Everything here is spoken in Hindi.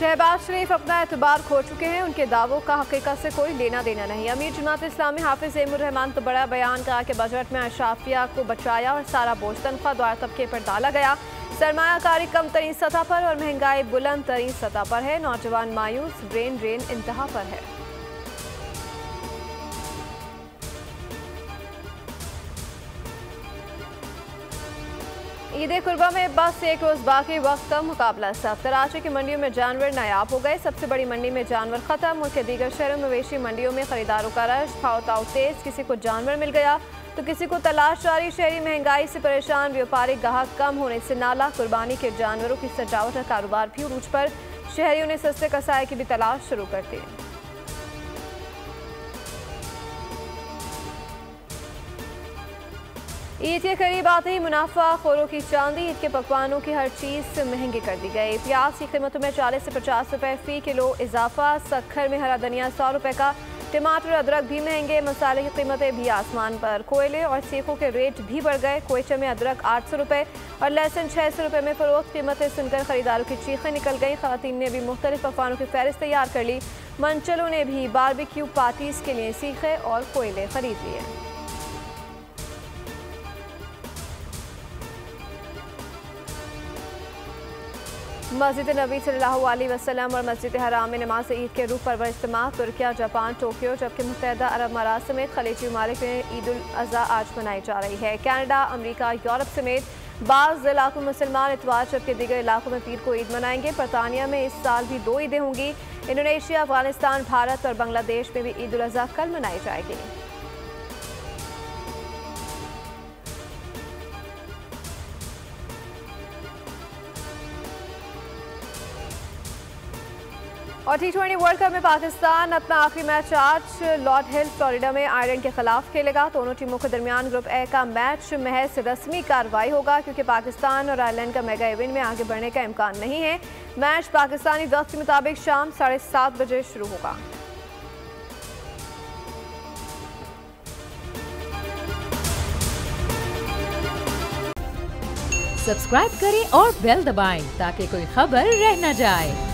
शहबाज शरीफ अपना एतबार खो चुके हैं। उनके दावों का हकीकत से कोई लेना देना नहीं। अमीर जमात इस्लामी हाफिज एमुर रहमान तो बड़ा बयान कहा कि बजट में अशराफिया को बचाया और सारा बोझ तनख्वाह द्वारा तबके पर डाला गया। सरमायाकारी कम तरीन सतह पर और महंगाई बुलंद तरीन सतह पर है। नौजवान मायूस, ब्रेन ड्रेन इंतहा पर है। ईद कुर्बा में बस एक रोज बाकी, वक्त का मुकाबला सब। कराची की मंडियों में जानवर नायाब हो गए। सबसे बड़ी मंडी में जानवर खत्म। मुल्क के दीगर शहरों में मवेशी मंडियों में खरीदारों का रश, भाव ताव तेज। किसी को जानवर मिल गया तो किसी को तलाश जारी। शहरी महंगाई से परेशान, व्यापारिक गाहक कम होने से नाला। कुर्बानी के जानवरों की सजावट का कारोबार भी उरूज पर। शहरियों ने सस्ते कसाए की भी तलाश शुरू कर दी। ईद के करीब आते ही मुनाफा खोरों की चांदी। ईद के पकवानों की हर चीज़ महंगी कर दी गई। प्याज की कीमतों में 40 से 50 रुपए फी किलो इजाफा। सखर में हरा धनिया 100 रुपए का। टमाटर अदरक भी महंगे। मसाले की कीमतें भी आसमान पर। कोयले और सीखों के रेट भी बढ़ गए। कोयचे में अदरक 800 रुपए और लहसुन 600 रुपए में फरोख्त। कीमतें सुनकर खरीदारों की चीखें निकल गई। खवातीन ने भी मुख्तलिफ पकवानों की फहरिस्त तैयार कर ली। मंचलों ने भी बारबेक्यू पार्टीज के लिए सीखे और कोयले खरीद लिए। मस्जिद नबी सल्लल्लाहु अलैहि वसल्लम और मस्जिद हराम में नमाज ईद के रूह पर इज्तिमा। तुर्किया, जापान, टोक्यो जबकि मुत्तहदा अरब अमारात समेत खलीजी ममालिक में ईद उल अज़हा आज मनाई जा रही है। कनाडा, अमरीका, यूरोप समेत बाज़ इलाकों में मुसलमान इतवार जबकि दीगर इलाकों में पीर को ईद मनाएंगे। बरतानिया में इस साल भी 2 ईदें होंगी। इंडोनेशिया, अफगानिस्तान, भारत और बांग्लादेश में भी ईद उल अज़हा कल मनाई जाएगी। और T20 वर्ल्ड कप में पाकिस्तान अपना आखिरी मैच आज लॉर्ड हिल, फ्लोरिडा में आयरलैंड के खिलाफ खेलेगा। दोनों टीमों के दरमियान ग्रुप ए का मैच महज रस्मी कार्रवाई होगा क्योंकि पाकिस्तान और आयरलैंड का मेगा इवेंट में आगे बढ़ने का इम्कान नहीं है। मैच पाकिस्तानी वक्त के मुताबिक शाम 7:30 बजे शुरू होगा। सब्सक्राइब करें और बेल दबाएं ताकि कोई खबर रह न जाए।